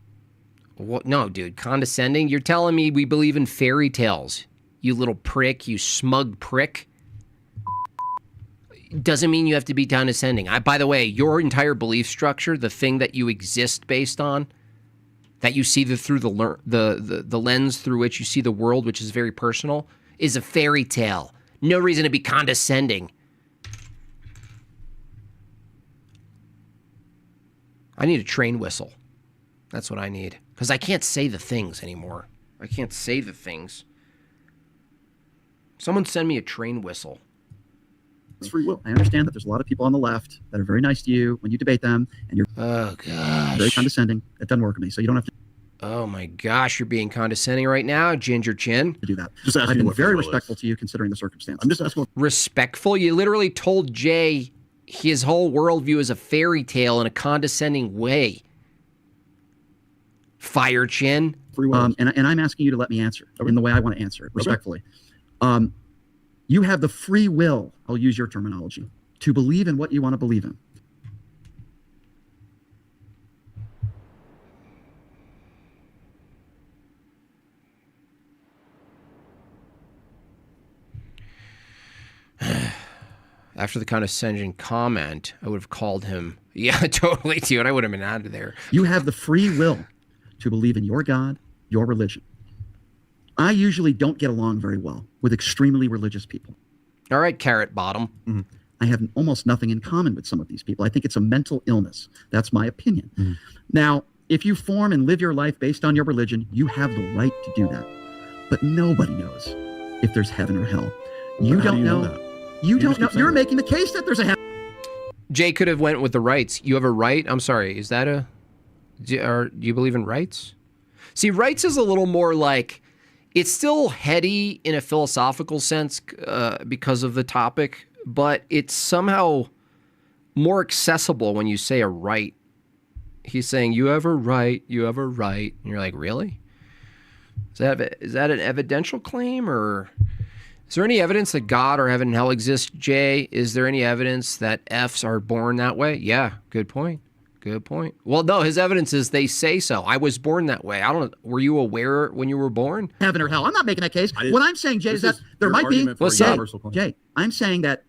what? No, dude. Condescending? You're telling me we believe in fairy tales? You little prick. You smug prick. Doesn't mean you have to be condescending. By the way, your entire belief structure, the thing that you exist based on, that you see through the lens through which you see the world, which is very personal, is a fairy tale. No reason to be condescending. I need a train whistle. That's what I need. Because I can't say the things anymore. I can't say the things. Someone send me a train whistle. It's free will. I understand that there's a lot of people on the left that are very nice to you when you debate them, and you're very condescending. It doesn't work with me, so you don't have to. Oh my gosh, you're being condescending right now, Ginger Chin. To do that. I've been very respectful to you considering the circumstances. I'm just asking. Respectful? You literally told Jay his whole worldview is a fairy tale in a condescending way. Fire Chin. Free will. And I'm asking you to let me answer in the way I want to answer it, respectfully. You have the free will, I'll use your terminology, to believe in what you want to believe in. After the condescending comment, I would have called him, yeah, totally, dude. I would have been out of there. You have the free will to believe in your God, your religion. I usually don't get along very well with extremely religious people. All right, Carrot Bottom. Mm-hmm. I have almost nothing in common with some of these people. I think it's a mental illness. That's my opinion. Mm-hmm. Now, if you form and live your life based on your religion, you have the right to do that. But nobody knows if there's heaven or hell. You don't know. You don't know. You're making the case that there's a heaven. Jay could have went with the rights. You have a right? I'm sorry. Is that do you believe in rights? See, rights is a little more like, it's still heady in a philosophical sense because of the topic, but it's somehow more accessible when you say a right. He's saying, you have a right, you have a right. And you're like, really? Is that an evidential claim, or is there any evidence that God or heaven and hell exist, Jay? Is there any evidence that Fs are born that way? Yeah, good point. Good point. Well, no, his evidence is they say so. I was born that way. I don't know. Were you aware when you were born? Heaven or hell. I'm not making that case. What I'm saying, Jay, is that there might be. Jay, I'm saying that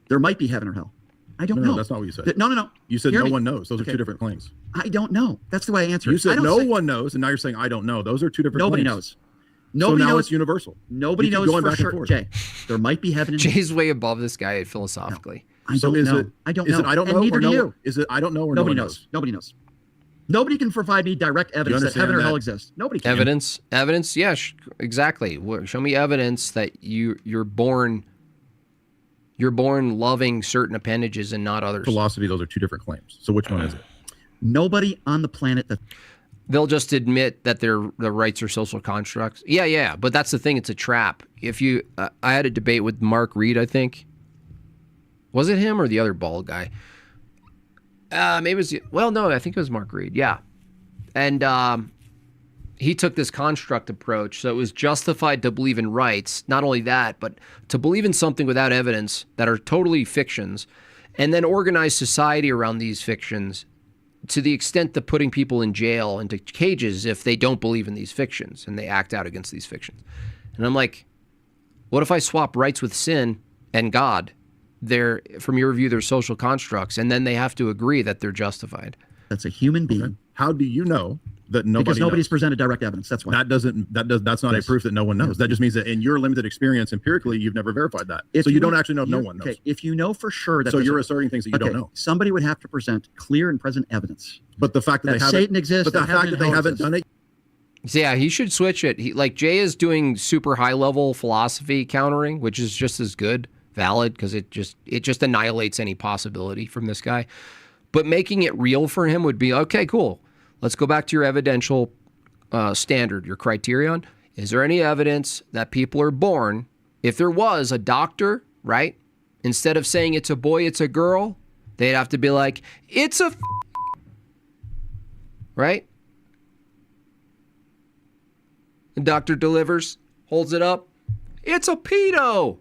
there might be heaven or hell. I don't know. No, that's not what you said. No. You said no one knows. Those are two different claims. I don't know. That's the way I answer it. You said no one knows, and now you're saying I don't know. Those are two different Nobody claims. Knows. Nobody knows. It's universal. Nobody knows for sure. Jay, there might be heaven and hell. Jay's way above this guy philosophically. No, I don't know. I don't know. Is it I don't know? Neither do you. Is it I don't know or nobody knows? Nobody knows. Nobody can provide me direct evidence that heaven or hell exists. Nobody can. Evidence? Yes, exactly. Show me evidence that you're born loving certain appendages and not others. Philosophy, those are two different claims. So which one is it? Nobody on the planet that... They'll just admit that their rights are social constructs. Yeah, but that's the thing. It's a trap. If you, I had a debate with Mark Reed, I think. Was it him or the other bald guy? Maybe it was, no, I think it was Mark Reed. Yeah. And he took this construct approach. So it was justified to believe in rights. Not only that, but to believe in something without evidence that are totally fictions, and then organize society around these fictions to the extent that putting people in jail into cages if they don't believe in these fictions and they act out against these fictions. And I'm like, what if I swap rights with sin and God? They're, from your view, they're social constructs, and then they have to agree that they're justified. That's a human being. Okay. How do you know that nobody because nobody's knows. presented direct evidence. That's why. That's not a proof that no one knows. That just means that in your limited experience empirically, you've never verified that. So you don't actually know if no one knows. Okay, if you know for sure that So you're asserting things that you don't know. Somebody would have to present clear and present evidence. But the fact that they haven't, Satan exists, but the fact that they haven't done it. So yeah, he should switch it. Jay is doing super high level philosophy countering, which is just as good, valid, because it just annihilates any possibility from this guy. But making it real for him would be, okay, cool. Let's go back to your evidential standard, your criterion. Is there any evidence that people are born? If there was a doctor, right? Instead of saying it's a boy, it's a girl, they'd have to be like, it's a right? The doctor delivers, holds it up. It's a pedo.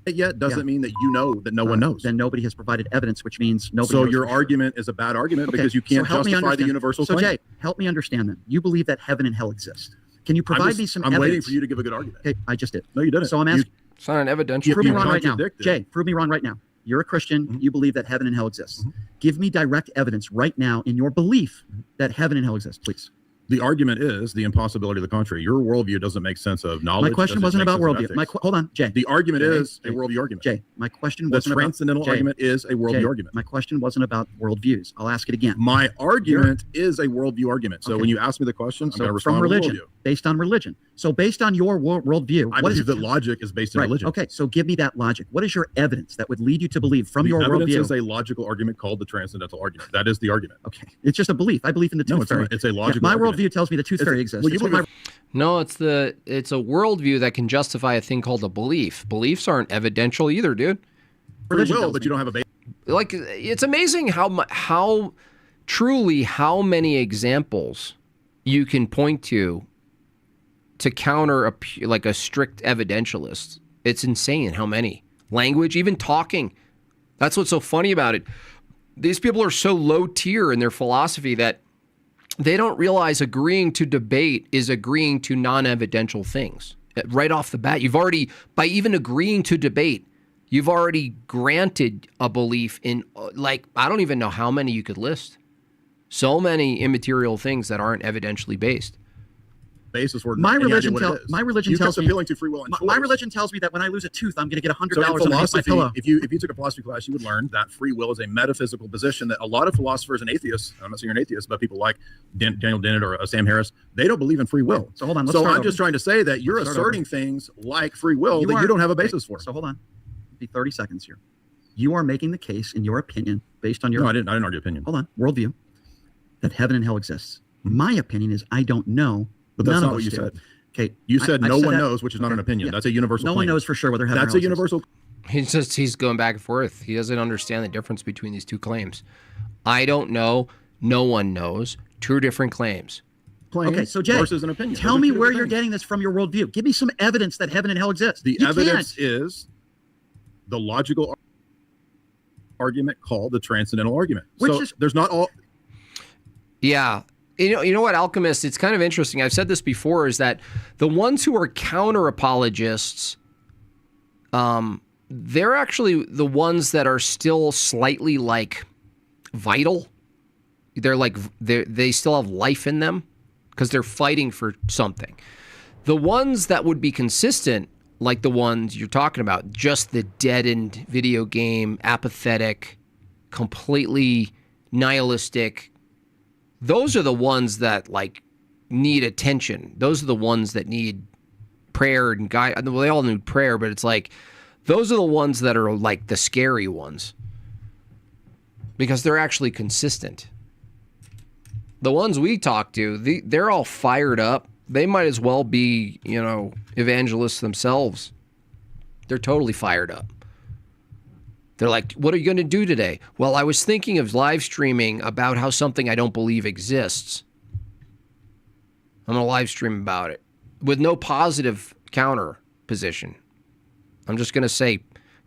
It yet doesn't mean that you know that no one knows. Then nobody has provided evidence, which means nobody. So knows your for sure. argument is a bad argument because you can't justify the universal So claim. Jay, help me understand then. You believe that heaven and hell exist. Can you provide me some I'm evidence? waiting for you to give a good argument. Okay, I just did. No, you didn't. So I'm asking. It's not an evidential. Prove me you wrong right now. contradicted. Jay, prove me wrong right now. You're a Christian. You believe that heaven and hell exists. Give me direct evidence right now in your belief that heaven and hell exist, please. The argument is the impossibility of the contrary. Your worldview doesn't make sense of knowledge. My question wasn't about worldview. Hold on, Jay. The argument Jay, is Jay, a worldview argument. Jay, my question The wasn't about transcendental argument is a worldview argument. My question wasn't about worldviews. I'll ask it again. My argument is a worldview argument. So when you ask me the question, I'm going to respond from religion, with worldview. based on religion. So based on your worldview, I believe that logic is based in religion. Okay, so give me that logic. What is your evidence that would lead you to believe from your evidence worldview? is a logical argument called the transcendental argument. That is the argument. Okay, it's just a belief. I believe in the tooth fairy. It's a logical my argument. worldview tells me the tooth fairy exists. Well, you believe No, it's a worldview that can justify a thing called a belief. Beliefs aren't evidential either, dude. free will, but you don't have a base. Like, it's amazing how many examples you can point to counter a strict evidentialist. It's insane how many. Language, even talking. That's what's so funny about it. These people are so low tier in their philosophy that they don't realize agreeing to debate is agreeing to non-evidential things. Right off the bat, by even agreeing to debate, you've already granted a belief in, I don't even know how many you could list. So many immaterial things that aren't evidentially based. Basis for my religion you tells me appealing to free will and my religion tells me that when I lose a tooth, I'm going to get $100 so underneath my pillow. if you took a philosophy class, you would learn that free will is a metaphysical position that a lot of philosophers and atheists, I'm not saying you're an atheist, but people like Daniel Dennett or Sam Harris, they don't believe in free will. So hold on. So I'm just trying to say that you're asserting things like free will that you don't have a basis for. So hold on. Be 30 seconds here. You are making the case, in your opinion, based on your... No, I didn't argue opinion. Hold on. Worldview, that heaven and hell exists. My opinion is I don't know. But that's None not of what us you do. said. Okay. You said no one that. knows, which is not an opinion. Yeah. That's a universal No claim. one knows for sure whether heaven That's or a hell universal. He's going back and forth. He doesn't understand the difference between these two claims. I don't know. No one knows. Two different claims. Okay, so Jay, versus an opinion. Tell me where you're getting this from your worldview. Give me some evidence that heaven and hell exist. The evidence is the logical argument called the transcendental argument. There's not all. Yeah. You know what, Alchemist, it's kind of interesting. I've said this before, is that the ones who are counter apologists, they're actually the ones that are still slightly vital. They still have life in them because they're fighting for something. The ones that would be consistent, like the ones you're talking about, just the deadened video game, apathetic, completely nihilistic, those are the ones that need attention. Those are the ones that need prayer and guide. Well, they all need prayer, but it's those are the ones that are the scary ones because they're actually consistent. The ones we talk to, they're all fired up. They might as well be, evangelists themselves. They're totally fired up. They're like, what are you going to do today? Well, I was thinking of live streaming about how something I don't believe exists. I'm going to live stream about it with no positive counter position. I'm just going to say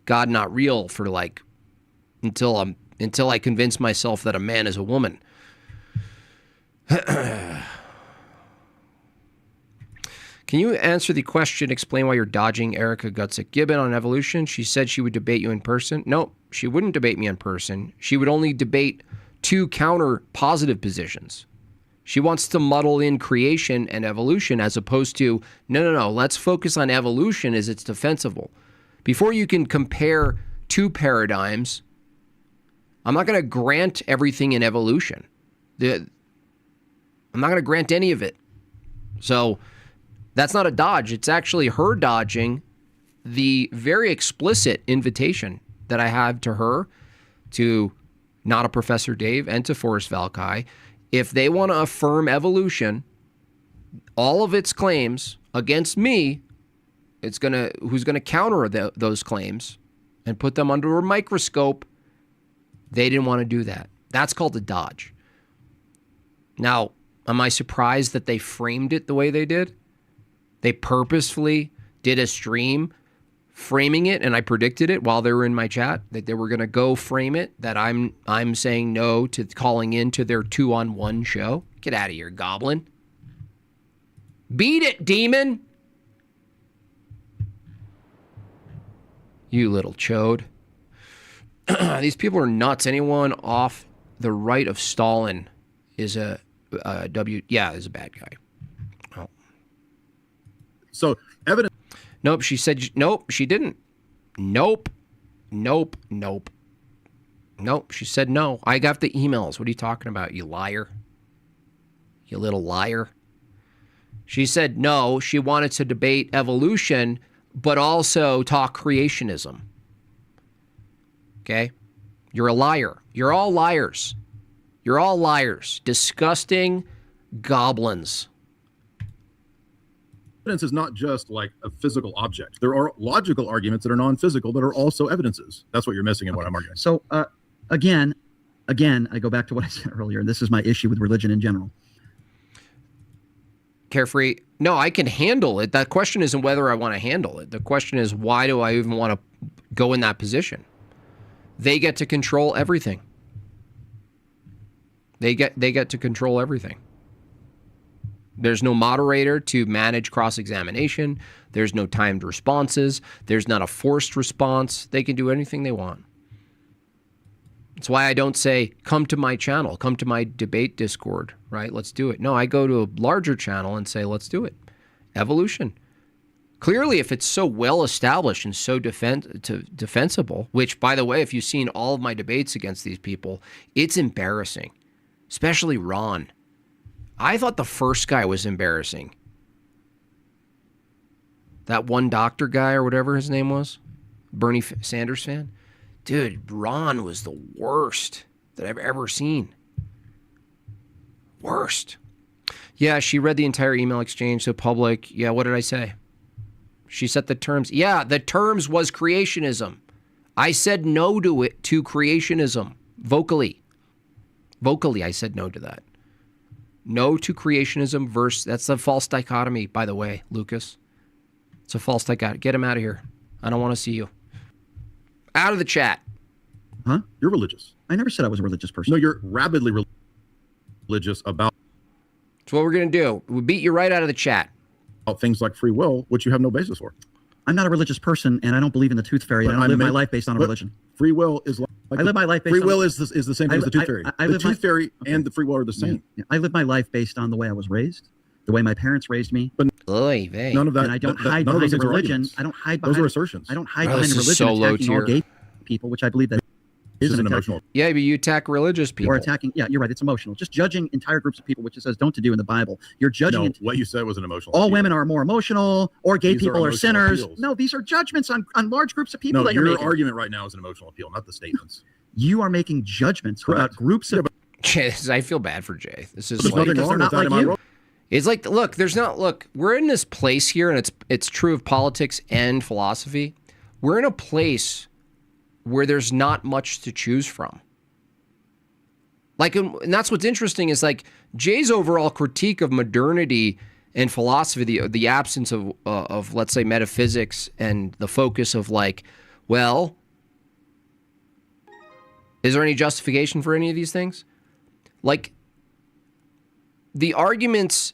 God not real for until I convince myself that a man is a woman. Can you answer the question, explain why you're dodging Erica Gutzik-Gibbon on evolution? She said she would debate you in person. No, she wouldn't debate me in person. She would only debate two counter positive positions. She wants to muddle in creation and evolution as opposed to, no, let's focus on evolution as it's defensible. Before you can compare two paradigms, I'm not going to grant everything in evolution. I'm not going to grant any of it. So that's not a dodge. It's actually her dodging the very explicit invitation that I have to her, to Not a Professor Dave, and to Forrest Valkai. If they want to affirm evolution, all of its claims against me, who's going to counter those claims and put them under a microscope, they didn't want to do that. That's called a dodge. Now, am I surprised that they framed it the way they did? They purposefully did a stream framing it, and I predicted it while they were in my chat that they were going to go frame it, that I'm saying no to calling into their 2-on-1 show. Get out of here, Goblin. Beat it, demon. You little chode. These people are nuts. Anyone off the right of Stalin is is a bad guy. Oh. So evidence. Nope, she said, nope, she didn't. Nope, she said no. I got the emails. What are you talking about, you liar? You little liar. She said no, she wanted to debate evolution, but also talk creationism. Okay? You're a liar. You're all liars. You're all liars. Disgusting goblins. Evidence is not just like a physical object. There are logical arguments that are non-physical that are also evidences. That's what you're missing in what I'm arguing. So again, I go back to what I said earlier, and this is my issue with religion in general. Carefree. No, I can handle it. That question isn't whether I want to handle it. The question is, why do I even want to go in that position? They get to control everything. They get to control everything. There's no moderator to manage cross-examination. There's no timed responses. There's not a forced response. They can do anything they want. That's why I don't say, come to my channel, come to my debate Discord, right? Let's do it. No, I go to a larger channel and say, let's do it. Evolution. Clearly, if it's so well established and so defensible, which, by the way, if you've seen all of my debates against these people, it's embarrassing, especially Ron. I thought the first guy was embarrassing. That one doctor guy or whatever his name was, Bernie Sanders fan. Dude, Ron was the worst that I've ever seen. Worst. Yeah, she read the entire email exchange, so public. Yeah, what did I say? She set the terms. Yeah, the terms was creationism. I said no to it, to creationism, vocally. Vocally, I said no to that. No to creationism versus, that's a false dichotomy, by the way, Lucas. It's a false dichotomy. Get him out of here. I don't want to see you. Out of the chat. Huh? You're religious. I never said I was a religious person. No, you're rabidly religious about That's what we're going to do. We beat you right out of the chat. things like free will, which you have no basis for. I'm not a religious person, and I don't believe in the tooth fairy. I don't live my life based on a religion. Free will is like I live my life based free on... will is the same thing as the tooth fairy. The tooth fairy and the free will are the same. Yeah. I live my life based on the way I was raised, the way my parents raised me. But Oy vey. none of that. And I don't hide none of those behind a things are religion. arguments. I don't hide behind... Those are assertions. I don't hide Oh, behind a this is religion so low attacking all tier. gay people, which I believe that This is an an attack. emotional. Yeah, but you attack religious people. Or attacking... Yeah, you're right. It's emotional. Just judging entire groups of people, which it says don't to do in the Bible. You're judging... No, what you said was an emotional. all appeal. women are more emotional, or gay These are people are emotional sinners. appeals. No, these are judgments on large groups of people No, that you're your making. argument right now is an emotional appeal, not the statements. You are making judgments about Correct. groups of... I feel bad for Jay. This is There's like, nothing because wrong they're with not that. Am like I you. wrong? it's like, look, we're in this place here, and it's true of politics and philosophy. We're in a place where there's not much to choose from. Like, and that's what's interesting is like Jay's overall critique of modernity and philosophy, the absence of let's say metaphysics and the focus of like, well, is there any justification for any of these things? Like, the arguments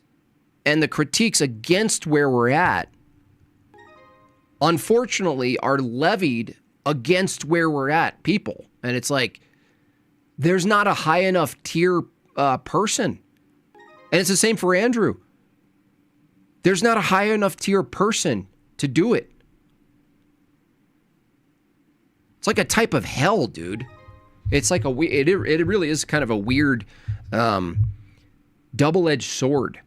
and the critiques against where we're at, unfortunately, are levied against where we're at, people. And it's like, there's not a high enough tier person. And it's the same for Andrew. There's not a high enough tier person to do it. It's like a type of hell, dude. It's like it really is kind of a weird double-edged sword.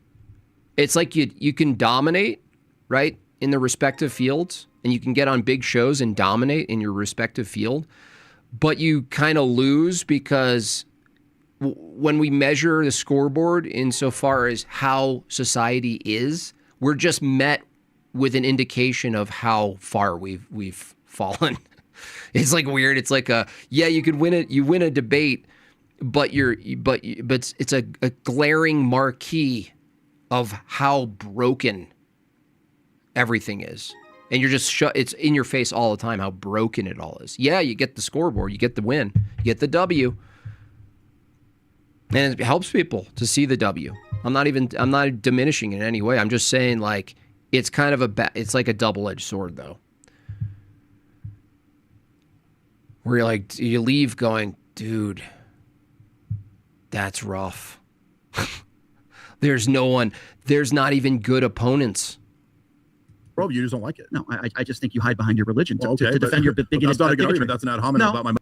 It's like you can dominate, right, in the respective fields, and you can get on big shows and dominate in your respective field, but you kind of lose because when we measure the scoreboard insofar as how society is, we're just met with an indication of how far we've fallen. It's like weird. It's like you could win it. You win a debate, but it's a glaring marquee of how broken everything is. And you're just it's in your face all the time how broken it all is. Yeah, you get the scoreboard, you get the win, you get the W. And it helps people to see the W. I'm not diminishing it in any way. I'm just saying, like, it's kind of it's like a double-edged sword, though. Where you're like, you leave going, dude, that's rough. There's not even good opponents. Bro, you just don't like it. No, I just think you hide behind your religion to defend your bigoted. That's not a good argument. That's an ad hominem about my.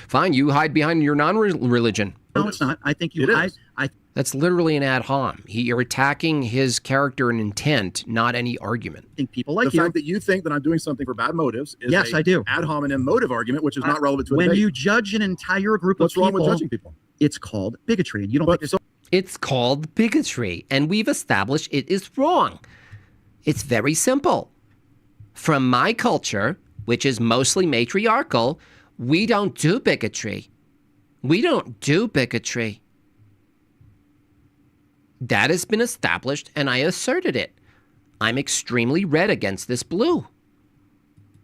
Fine, you hide behind your non-religion. No, it's not. I think you hide. That's literally an ad hom. You're attacking his character and intent, not any argument. I think people like the fact that you think that I'm doing something for bad motives is yes, I do. Ad hominem motive argument, which is not relevant to a when debate. you judge an entire group What's of people. What's wrong with judging people? It's called bigotry, and you don't think so. It's called bigotry, and we've established it is wrong. It's very simple. From my culture, which is mostly matriarchal, we don't do bigotry. We don't do bigotry. That has been established, and I asserted it. I'm extremely red against this blue.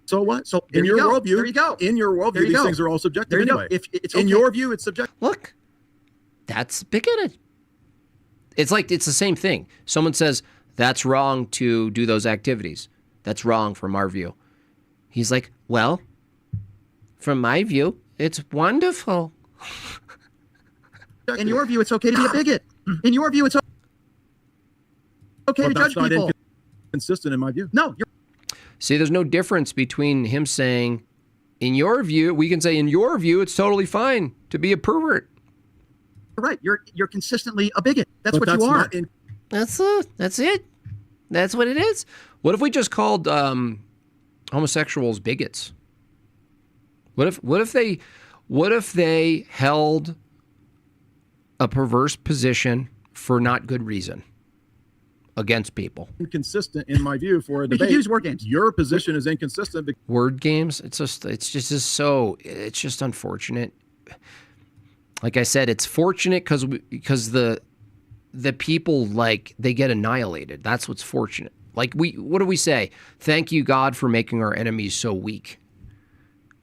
So what? So in your worldview, there you go. In your worldview, these things are all subjective there you anyway. Go. If it's okay. In your view, it's subjective. Look, that's bigoted. It's the same thing. Someone says, that's wrong to do those activities. That's wrong from our view. He's like, well, from my view, it's wonderful. In your view, it's okay to be a bigot. In your view, it's okay to judge people. That's not inconsistent in my view. No, See, there's no difference between him saying, in your view, we can say, in your view, it's totally fine to be a pervert. you're right. You're consistently a bigot. That's But what you are. That's it. That's what it is. What if we just called homosexuals bigots? What if they held a perverse position for not good reason against people? Inconsistent in my view for a You debate. can use word games. Your position is inconsistent. Word games. It's just unfortunate. Like I said, it's fortunate because the people, like, they get annihilated. That's what's fortunate. Like, what do we say? Thank you, God, for making our enemies so weak.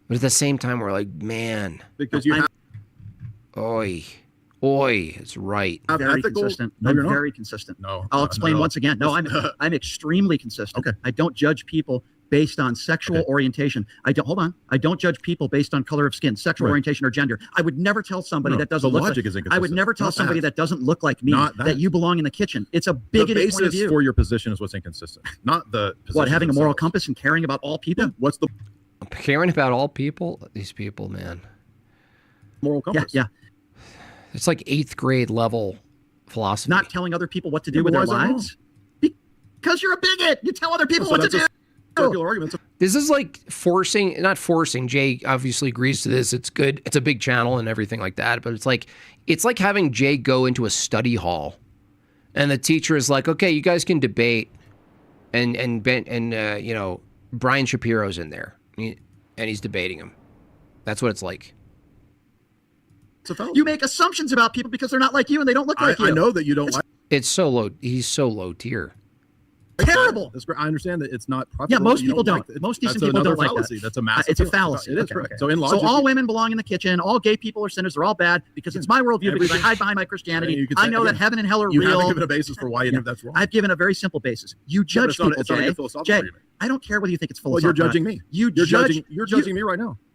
But at the same time, we're like, man, Because you have oi, it's right. Very ethical. consistent. No, I'm you're not. very consistent. No, I'll not explain at all. once again. No, I'm extremely consistent. Okay. I don't judge people based on sexual orientation. I don't judge people based on color of skin, sexual orientation, or gender. I would never tell somebody that doesn't the look logic like is inconsistent. I would never tell Not somebody that doesn't look like me Not that. that. You belong in the kitchen. It's a The bigoted point of basis view. for your position is what's inconsistent, not the position What, having a moral themselves. compass and caring about all people? Yeah. What's the Caring about all people, these people, man. moral Yeah, compass? yeah. It's like 8th grade level philosophy. Not telling other people what to do Yeah, with but their why is that lives. Because you're a bigot. You tell other people So what to that's do. a circular argument. This is like not forcing. Jay obviously agrees to this. It's good. It's a big channel and everything like that. But it's like having Jay go into a study hall, and the teacher is like, "Okay, you guys can debate," and Brian Shapiro's in there, and he's debating him. That's what it's like. It's a fallacy. You make assumptions about people because they're not like you and they don't look like you. I know that you don't like It's so low. He's so low tier. Terrible. That's great. I understand that it's not profitable. Yeah, most You people don't. like it. Most decent That's people don't another like fallacy. that. That's a massive. It's a fallacy. fallacy. It is Okay, correct. okay. So in logic, So all women belong in the kitchen. All gay people are sinners. They're all bad because it's my worldview. Because I hide behind my Christianity. You could I say- know that again, heaven and hell are you real. haven't given a basis for why you know that's wrong. I've given a very simple basis. You judge it's not- people, it's not a Jay. good philosophical Jay, argument. I don't care whether you think it's Well, philosophical. you're judging me. You're You're judging me right now.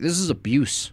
This is abuse.